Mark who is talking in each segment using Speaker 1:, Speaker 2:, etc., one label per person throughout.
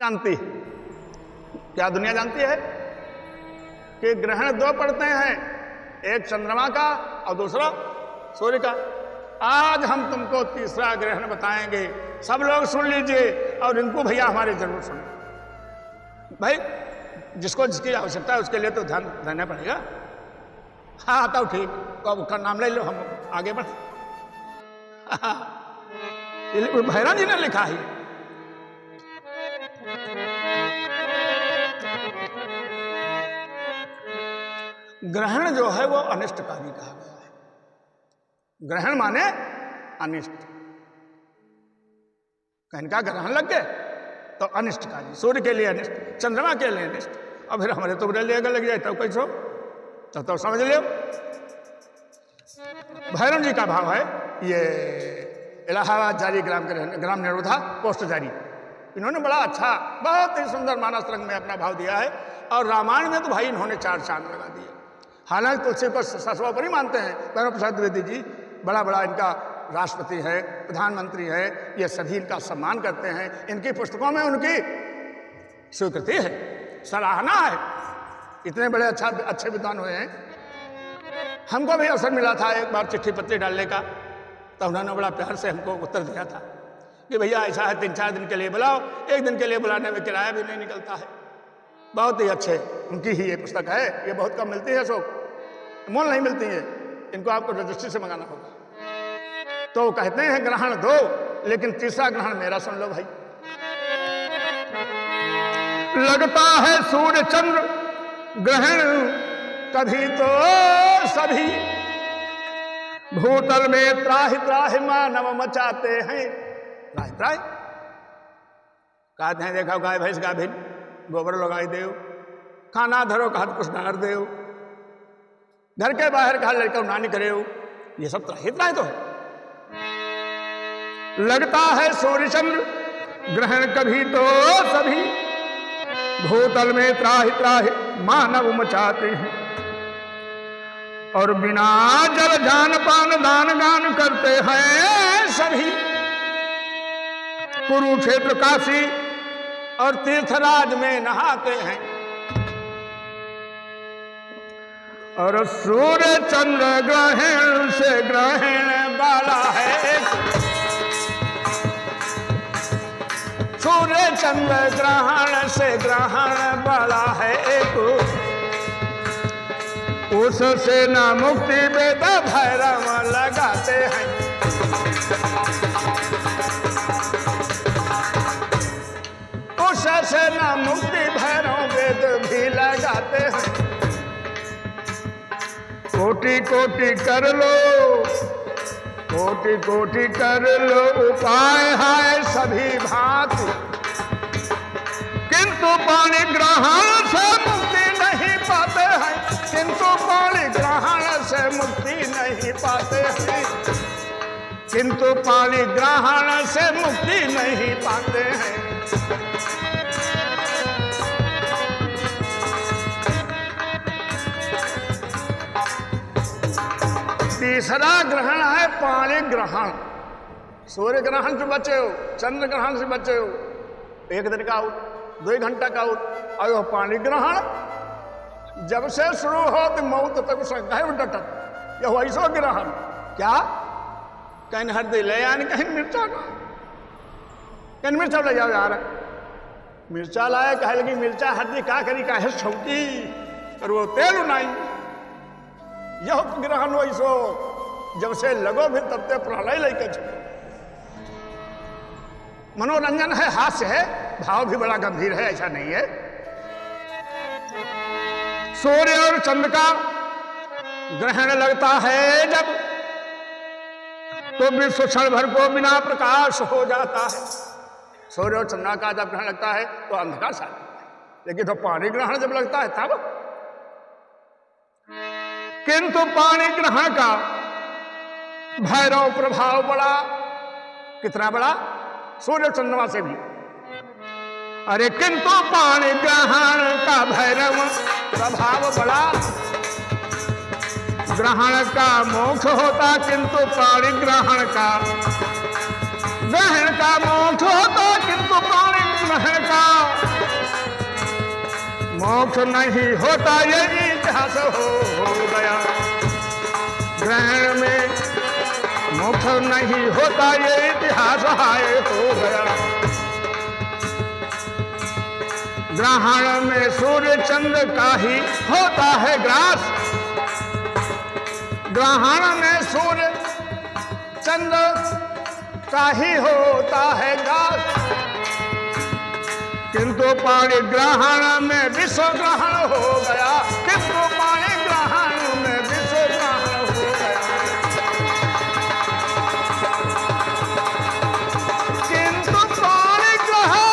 Speaker 1: जानती है, क्या दुनिया जानती है कि ग्रहण दो पड़ते हैं, एक चंद्रमा का और दूसरा सूर्य का। आज हम तुमको तीसरा ग्रहण बताएंगे, सब लोग सुन लीजिए और इनको भैया हमारे जरूर सुने। भाई जिसको जिसकी आवश्यकता है उसके लिए तो ध्यान देना पड़ेगा। हाँ तो ठीक, तो अब उसका नाम ले लो, हम आगे बढ़। भैरव जी ने लिखा है। ग्रहण जो है वो अनिष्टकारी कहा गया है। ग्रहण माने अनिष्ट। कहीं का ग्रहण लग गए तो अनिष्टकारी, सूर्य के लिए अनिष्ट, चंद्रमा के लिए अनिष्ट, और फिर हमारे तो लग जाए तो कैसे हो, तो समझ लो। भैरव जी का भाव है, ये इलाहाबाद जारी ग्राम निरोधा पोस्ट जारी, इन्होंने बड़ा अच्छा, बहुत ही सुंदर मानस रंग में अपना भाव दिया है। और रामायण में तो भाई इन्होंने 4 चांद लगा दिए। हालांकि तुलसी को सर्वोपरि मानते हैं, भैरव प्रसाद द्विवेदी जी बड़ा इनका राष्ट्रपति है, प्रधानमंत्री है, ये सभी इनका सम्मान करते हैं। इनकी पुस्तकों में उनकी स्वीकृति है, सराहना है। इतने बड़े अच्छे विद्वान हुए हैं। हमको भी अवसर मिला था एक बार चिट्ठी पत्री डालने का, तो उन्होंने बड़ा प्यार से हमको उत्तर दिया था कि भैया ऐसा है 3-4 दिन के लिए बुलाओ, 1 दिन के लिए बुलाने में किराया भी नहीं निकलता है। बहुत ही अच्छे, उनकी ही ये पुस्तक है, ये बहुत कम मिलती है, सो मोल नहीं मिलती है, इनको आपको रजिस्ट्री से मंगाना होगा। तो कहते हैं ग्रहण दो, लेकिन तीसरा ग्रहण मेरा सुन लो भाई। लगता है सूर्य चंद्र ग्रहण कभी तो सभी, भूतल में त्राहि त्राहि मानव मचाते हैं। त्राहि त्राहि कहते हैं, देखा गाय भैंस गाभिन, गोबर लगाई देव, खाना धरो कहत कुछ डार देव, घर के बाहर कहा लड़का नानी करे, ये सब त्राहि त्राहि तो है। लगता है सूर्य चंद्र ग्रहण कभी तो सभी, भूतल में त्राहि त्राहि मानव मचाते हैं। और बिना जल जान पान दान गान करते हैं सभी, कुरुक्षेत्र काशी और तीर्थराज में नहाते हैं। और सूर्य चंद्र ग्रहण से ग्रहण वाला है, सूर्य चंद्र ग्रहण से ग्रहण वाला है एक, उससे न मुक्ति वेद भैरव लगाते हैं। उससे न मुक्ति भैरव वेद भी लगाते हैं। कोटि कोटि कर लो, कोटि कोटि कर लो उपाय है सभी भांति, किंतु पाणी ग्रहण से मुक्ति नहीं पाते हैं, किंतु पाणी ग्रहण से मुक्ति नहीं पाते हैं, किंतु पाणी ग्रहण से मुक्ति नहीं पाते हैं। तीसरा ग्रहण है पाणी ग्रहण। सूर्य ग्रहण से बचे हो, चंद्र ग्रहण से बचे हो, 1 दिन का आउट, 2 घंटा का आउट। और पाणी ग्रहण जब से शुरू हो तो मौत तक संख्या डटत, यह ऐसा ग्रहण क्या कहीं हृदय ले आने, कहीं मिर्चा का, कहीं मिर्चा ले जाओ यार, मिर्चा लाए कहे लगी मिर्चा हृदय का करी का है छौकी, और वो तेल नहीं। यह ग्रहण वैसो जब से लगो फिर तब ते प्रलय लेके चलो। मनोरंजन है, हास्य है, भाव भी बड़ा गंभीर है, ऐसा नहीं है। सूर्य और चंद्र का ग्रहण लगता है जब, तो विश्व क्षण भर को बिना प्रकाश हो जाता है। सूर्य और चंद्र का जब ग्रहण लगता है तो अंधकार छा जाता है, लेकिन तो पाणी ग्रहण जब लगता है तब। किंतु पाणी ग्रहण का भैरव प्रभाव बड़ा, कितना बड़ा, सूर्य चंद्रमा से भी। अरे किंतु पाणी ग्रहण का भैरव प्रभाव बड़ा, ग्रहण का मोक्ष होता, किंतु पाणी ग्रहण का, ग्रहण का मोक्ष होता, किंतु पाणी ग्रहण का मोक्ष नहीं होता ये इतिहास हो गया। ग्रहण में मोक्ष नहीं होता ये इतिहास हाय हो गया। ग्रहण में सूर्य चंद्र का ही होता है ग्रास। ग्रहण में सूर्य चंद्र का ही होता है ग्रास। किंतु पाणी ग्रहण में विश्व ग्रहण हो गया। किंतु पाणी ग्रहण में विश्व ग्रहण हो गया। किंतु पाणी ग्रहण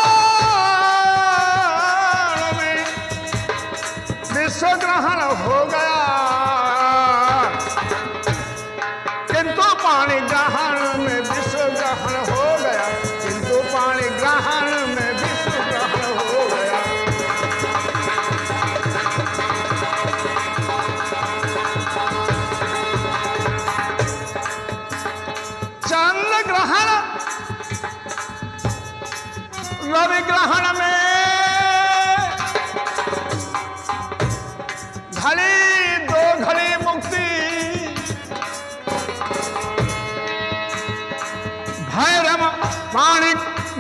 Speaker 1: में विश्व ग्रहण हो गया। किंतु पाणी ग्रहण में विश्व ग्रहण हो गया। किंतु पाणी ग्रहण में विश्व ग्रहण हो गया। चंद्र ग्रहण रवि ग्रहण में घड़ी दो घड़ी मुक्ति। भैरव पाणी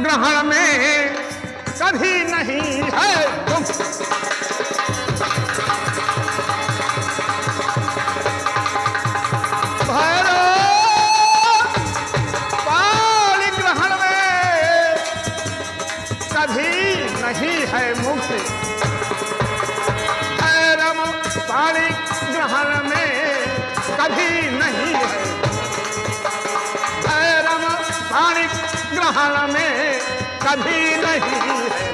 Speaker 1: ग्रहण में कभी नहीं है मुक्ति। भैरव पाणी ग्रहण में कभी नहीं है मुक्ति। भैरव पाणी ग्रहण में कभी नहीं है। भैरव पाणी ग्रहण में कभी नहीं है।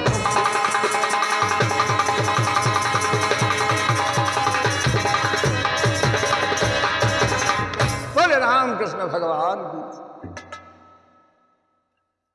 Speaker 1: बोले रामकृष्ण भगवान की।